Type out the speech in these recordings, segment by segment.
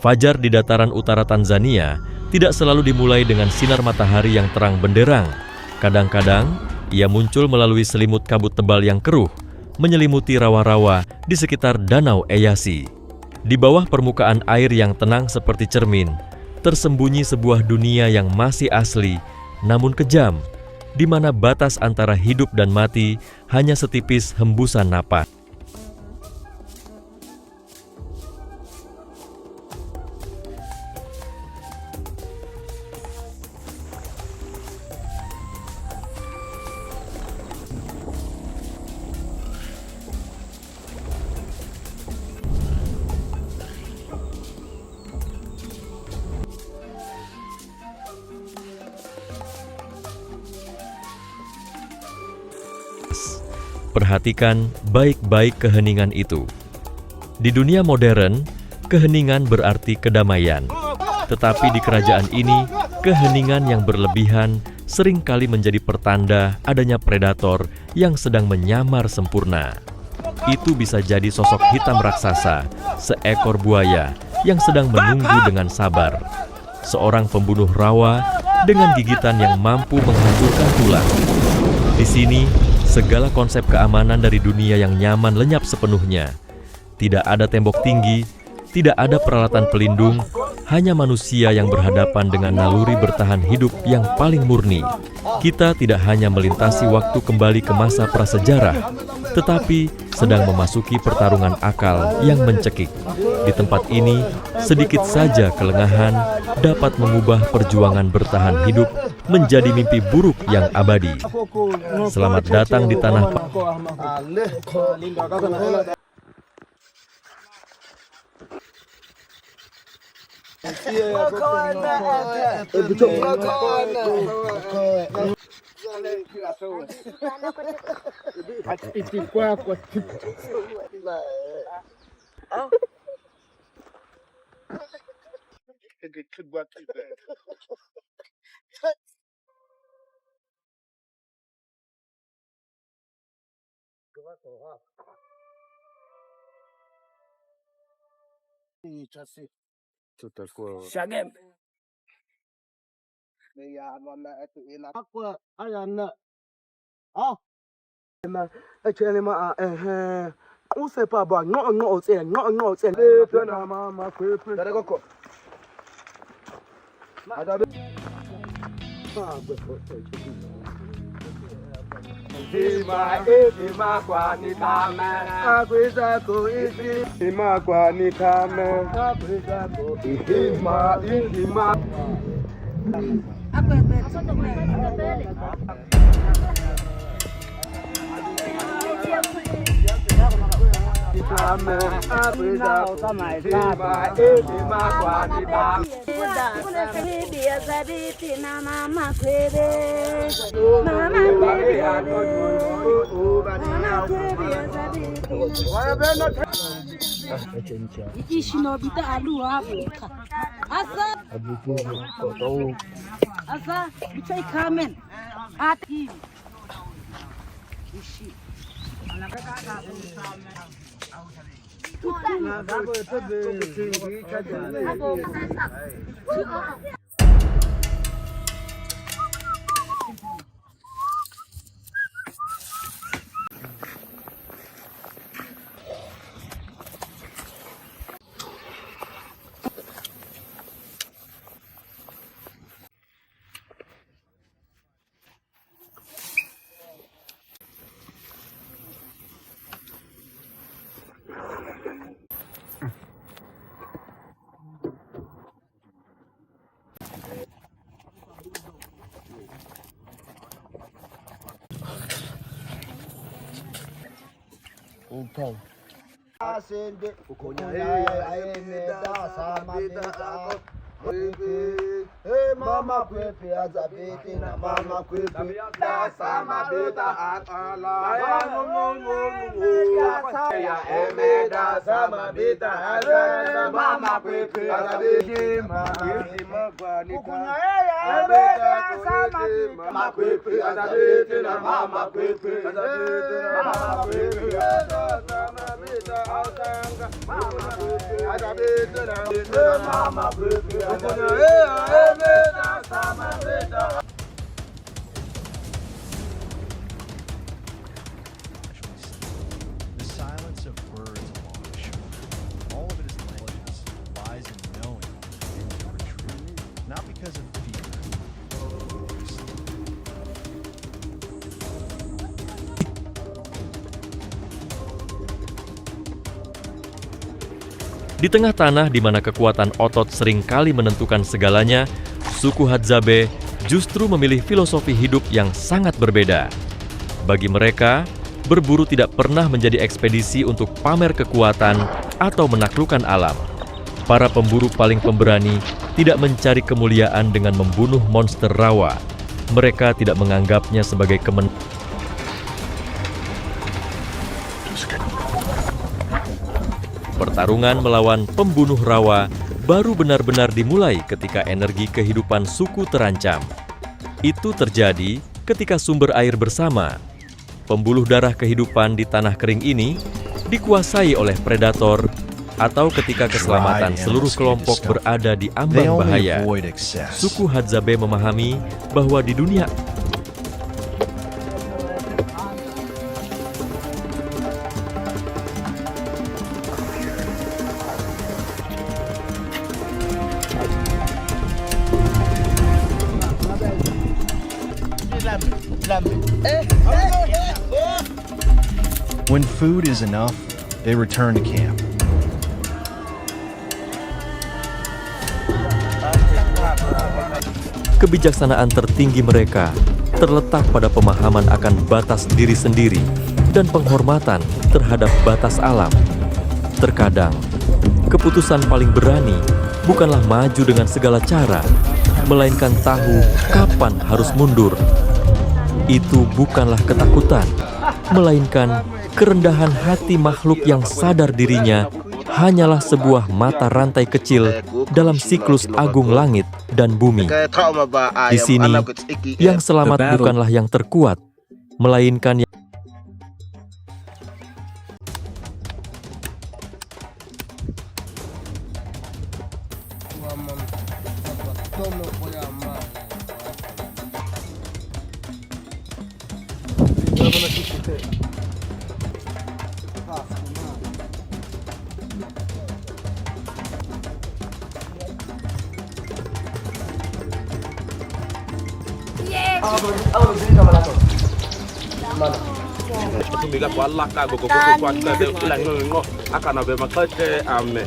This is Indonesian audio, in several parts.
Fajar di dataran utara Tanzania tidak selalu dimulai dengan sinar matahari yang terang benderang. Kadang-kadang, ia muncul melalui selimut kabut tebal yang keruh, menyelimuti rawa-rawa di sekitar Danau Eyasi. Di bawah permukaan air yang tenang seperti cermin, tersembunyi sebuah dunia yang masih asli, namun kejam, di mana batas antara hidup dan mati hanya setipis hembusan napas. Perhatikan baik-baik keheningan itu. Di dunia modern, keheningan berarti kedamaian. Tetapi di kerajaan ini, keheningan yang berlebihan seringkali menjadi pertanda adanya predator yang sedang menyamar sempurna. Itu bisa jadi sosok hitam raksasa, seekor buaya yang sedang menunggu dengan sabar. Seorang pembunuh rawa dengan gigitan yang mampu menghancurkan tulang. Di sini, segala konsep keamanan dari dunia yang nyaman lenyap sepenuhnya. Tidak ada tembok tinggi, tidak ada peralatan pelindung, hanya manusia yang berhadapan dengan naluri bertahan hidup yang paling murni. Kita tidak hanya melintasi waktu kembali ke masa prasejarah, tetapi sedang memasuki pertarungan akal yang mencekik. Di tempat ini, sedikit saja kelengahan dapat mengubah perjuangan bertahan hidup menjadi mimpi buruk yang abadi. Selamat datang di tanah Syagem. Mama kwepi azabiti na mama kwepi da sama beta akala ya emeda sama beta azabiti mama kwepi azabiti mama kwepi azabiti na mama kwepi azabiti The silence of birds along the shore. All of it is legends, lies in knowing and to retreat. Not because of fear. Di tengah tanah di mana kekuatan otot seringkali menentukan segalanya, suku Hadzabe justru memilih filosofi hidup yang sangat berbeda. Bagi mereka, berburu tidak pernah menjadi ekspedisi untuk pamer kekuatan atau menaklukkan alam. Para pemburu paling pemberani tidak mencari kemuliaan dengan membunuh monster rawa. Mereka tidak menganggapnya sebagai Pertarungan melawan pembunuh rawa baru benar-benar dimulai ketika energi kehidupan suku terancam. Itu terjadi ketika sumber air bersama, pembuluh darah kehidupan di tanah kering ini, dikuasai oleh predator, atau ketika keselamatan seluruh kelompok berada di They ambang only bahaya. avoid excess. Suku Hadzabe memahami bahwa di dunia When food is enough, they return to camp. kebijaksanaan tertinggi mereka terletak pada pemahaman akan batas diri sendiri dan penghormatan terhadap batas alam. Terkadang, keputusan paling berani bukanlah maju dengan segala cara, melainkan tahu kapan harus mundur. Itu bukanlah ketakutan, melainkan kerendahan hati makhluk yang sadar dirinya hanyalah sebuah mata rantai kecil dalam siklus agung langit dan bumi. Di sini, yang selamat bukanlah yang terkuat, melainkan yang Tumika kwa Allah ka go go kwa ka de la ngo akana be makate ame.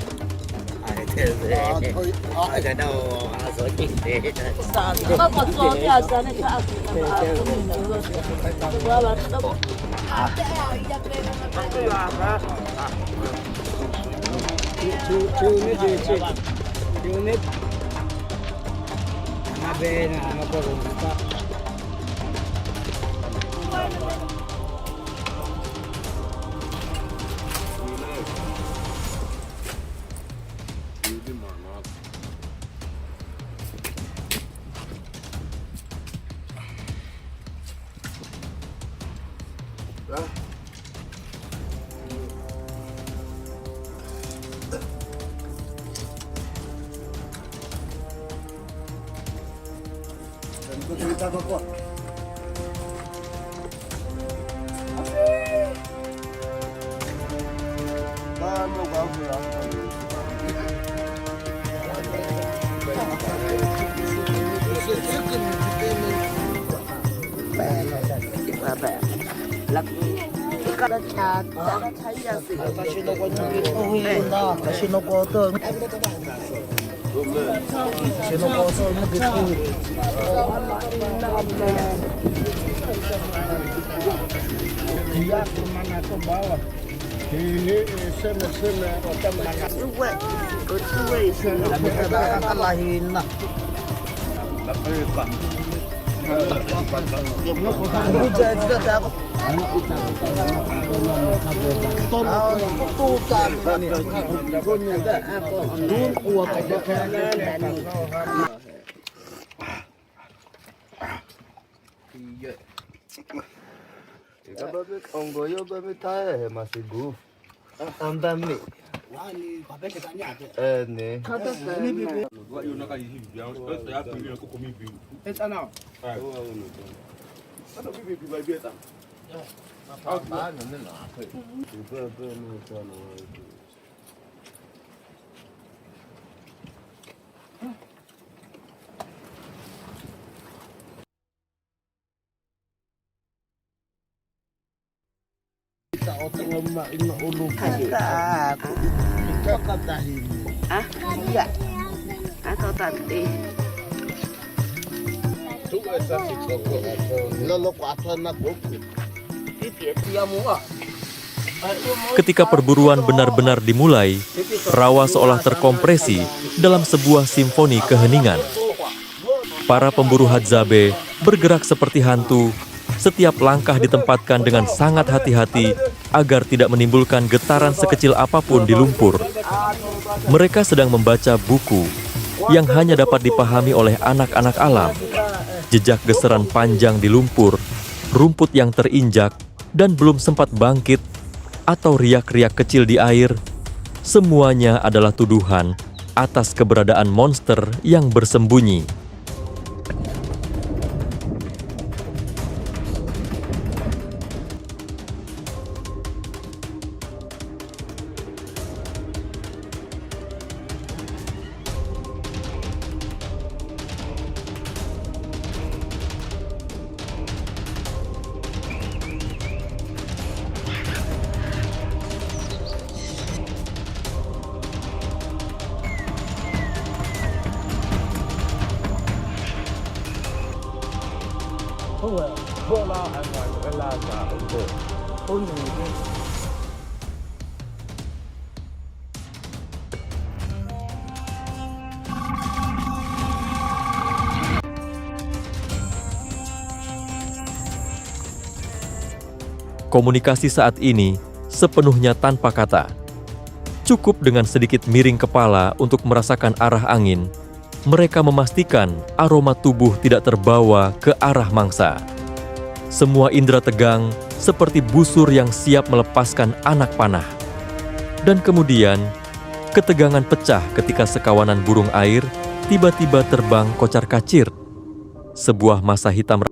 Onggoyo masih gue. Ambami. Ene. Wa yo na ka yi bi an o se ya bi ko mi bi. Eta na. Ano bi ba bi eta. Apa no na ape. Bebe no tano. Enggak. Atau tadi. Ketika perburuan benar-benar dimulai, rawa seolah terkompresi dalam sebuah simfoni keheningan. Para pemburu Hadzabe bergerak seperti hantu, setiap langkah ditempatkan dengan sangat hati-hati agar tidak menimbulkan getaran sekecil apapun di lumpur. Mereka sedang membaca buku yang hanya dapat dipahami oleh anak-anak alam. Jejak geseran panjang di lumpur, rumput yang terinjak dan belum sempat bangkit, atau riak-riak kecil di air, semuanya adalah tuduhan atas keberadaan monster yang bersembunyi. Komunikasi saat ini sepenuhnya tanpa kata. Cukup dengan sedikit miring kepala untuk merasakan arah angin, mereka memastikan aroma tubuh tidak terbawa ke arah mangsa. Semua indera tegang seperti busur yang siap melepaskan anak panah. Dan kemudian, ketegangan pecah ketika sekawanan burung air tiba-tiba terbang kocar-kacir. Sebuah massa hitam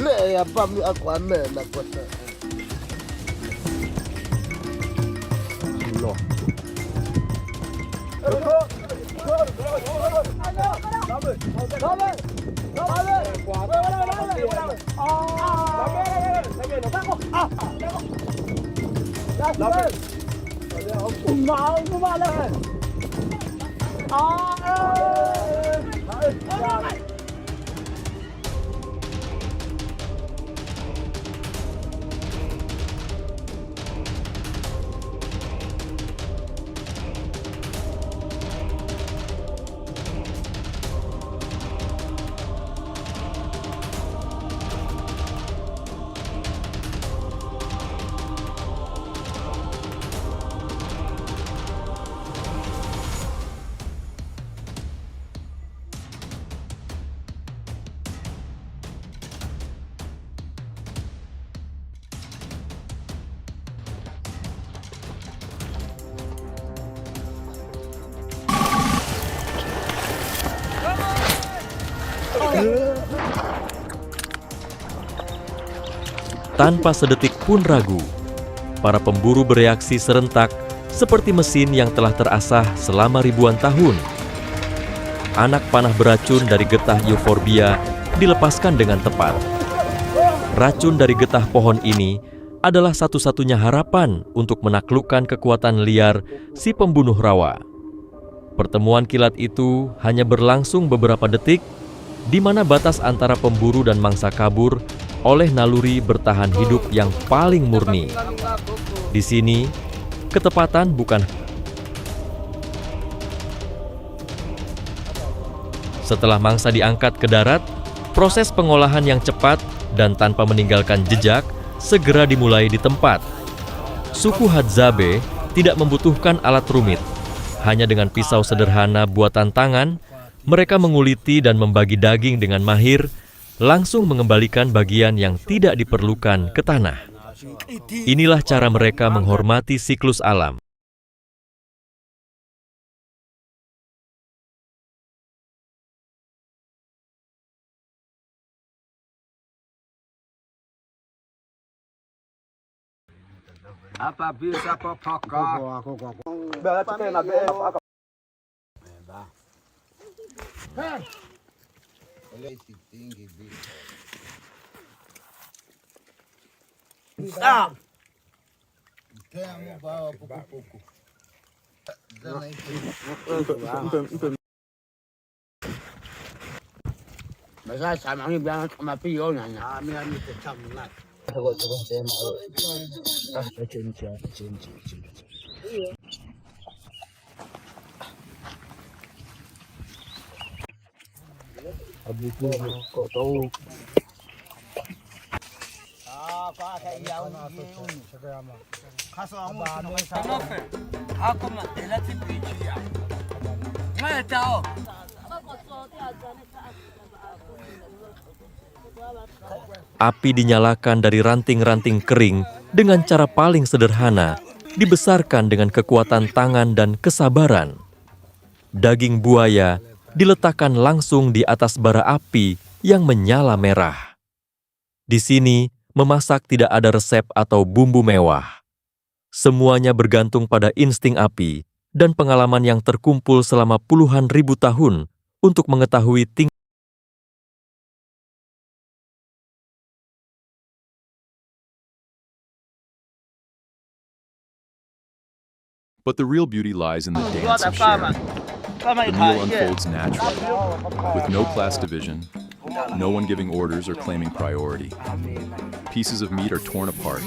Le ya pami aku amela kota. Loh. Tanpa sedetik pun ragu, para pemburu bereaksi serentak seperti mesin yang telah terasah selama ribuan tahun. Anak panah beracun dari getah Euphorbia dilepaskan dengan tepat. Racun dari getah pohon ini adalah satu-satunya harapan untuk menaklukkan kekuatan liar si pembunuh rawa. Pertemuan kilat itu hanya berlangsung beberapa detik, di mana batas antara pemburu dan mangsa kabur oleh naluri bertahan hidup yang paling murni. Di sini, ketepatan bukan. Setelah mangsa diangkat ke darat, proses pengolahan yang cepat dan tanpa meninggalkan jejak segera dimulai di tempat. Suku Hadzabe tidak membutuhkan alat rumit. Hanya dengan pisau sederhana buatan tangan, mereka menguliti dan membagi daging dengan mahir, langsung mengembalikan bagian yang tidak diperlukan ke tanah. Inilah cara mereka menghormati siklus alam. Apa bisa pepaka? Basta sama ni bilang sama piyo na na. Api dinyalakan dari ranting-ranting kering dengan cara paling sederhana, dibesarkan dengan kekuatan tangan dan kesabaran. Daging buaya diletakkan langsung di atas bara api yang menyala merah. Di sini, memasak tidak ada resep atau bumbu mewah. Semuanya bergantung pada insting api dan pengalaman yang terkumpul selama puluhan ribu tahun untuk mengetahui tingkat. But the real beauty lies in the dance of sharing. The meal unfolds naturally, with no class division, no one giving orders or claiming priority. Pieces of meat are torn apart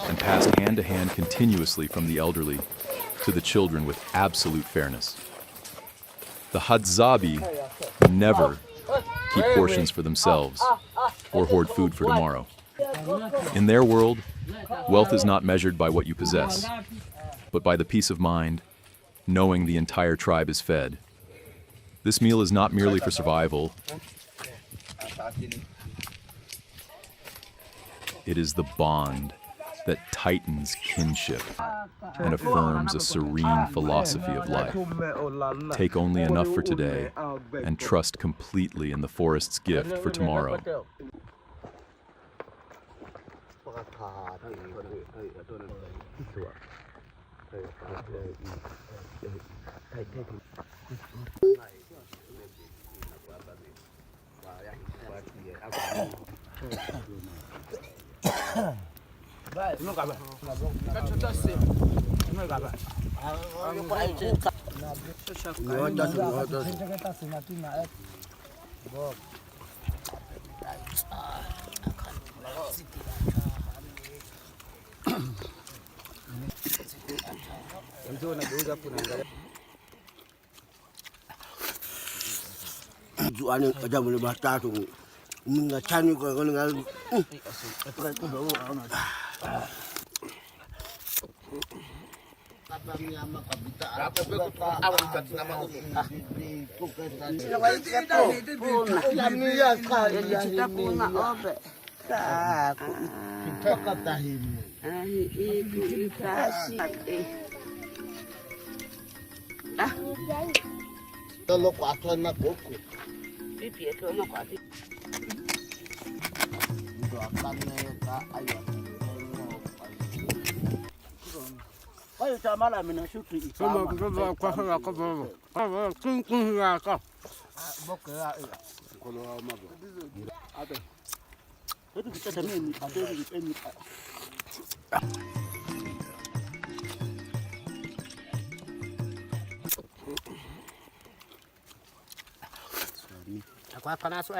and passed hand to hand continuously from the elderly to the children with absolute fairness. The Hadzabe never keep portions for themselves or hoard food for tomorrow. In their world, wealth is not measured by what you possess, but by the peace of mind, knowing the entire tribe is fed. This meal is not merely for survival. It is the bond that tightens kinship and affirms a serene philosophy of life. Take only enough for today and trust completely in the forest's gift for tomorrow. Jualan aja boleh baca tu. Minga cani ko ngal. Tolong kuatkan nak buku.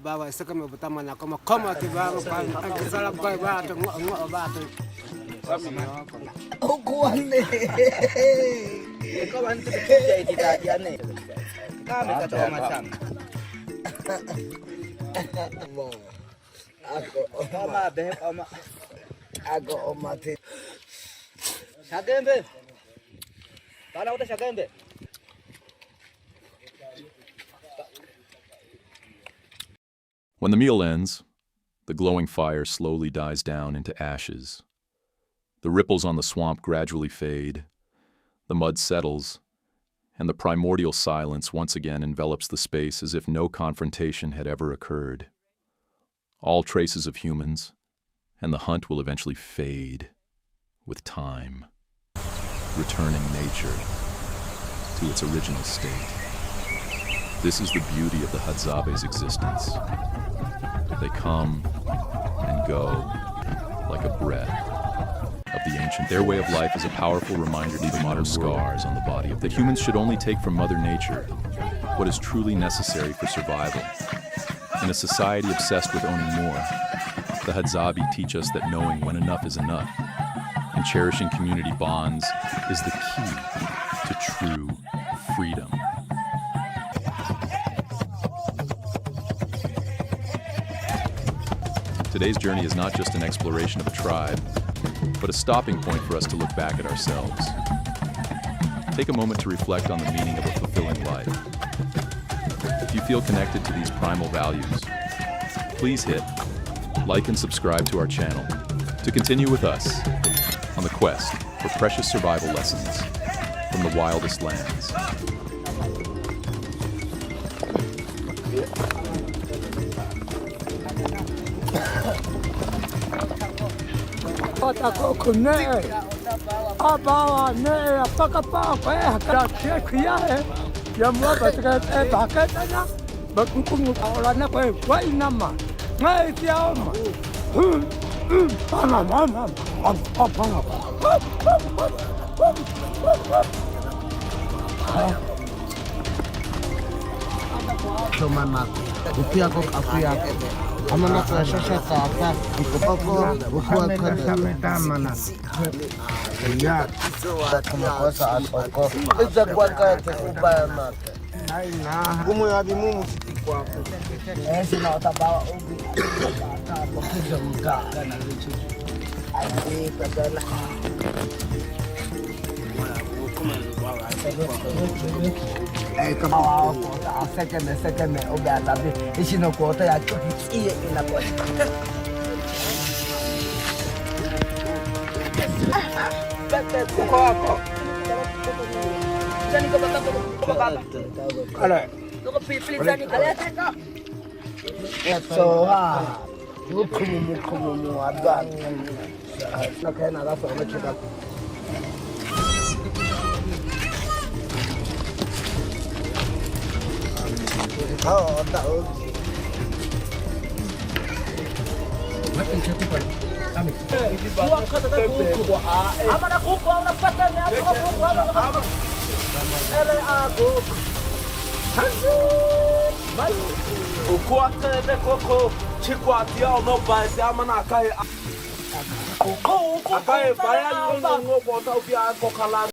Bawa sekam pertama nak koma tiba apa salam kau bawa ngok bawa tu. Ukuan ni. Kawan tu jadi tadi ni. Kami kata macam. Aku oma beb oma. Aku oma ti. Siapa beb? Tanah udah siapa beb? When the meal ends, the glowing fire slowly dies down into ashes. The ripples on the swamp gradually fade, the mud settles, and the primordial silence once again envelops the space as if no confrontation had ever occurred. All traces of humans, and the hunt will eventually fade with time, returning nature to its original state. This is the beauty of the Hadzabe's existence. They come and go like a breath of the ancient. Their way of life is a powerful reminder to the modern scars on the body that humans should only take from Mother Nature what is truly necessary for survival. In a society obsessed with owning more, the Hadzabe teach us that knowing when enough is enough and cherishing community bonds is the key to true freedom. Today's journey is not just an exploration of a tribe, but a stopping point for us to look back at ourselves. Take a moment to reflect on the meaning of a fulfilling life. If you feel connected to these primal values, please hit like and subscribe to our channel to continue with us on the quest for precious survival lessons from the wildest lands. Amana shasha apa ikopako ukua kada mana ya kama kosa atoko iza kwa kaya ubaya mate aina gumu ya bimu kwa sina utabawa ubi pokizo mga kana vitu ai kadala kama second uga tabi ishino kota ya iye inakuwa uko wako jani kwa baba ale uko pili jani kalete so mukumu adwan na kana rafa unacheka oh tahu makin satu kali kami buang kata kuku amana kuku ana patanya kuku ana ele aku hanzu bayu ukwate de koko chikwati au no basi amana kai kuku kai bayan ngo bota ubia kokala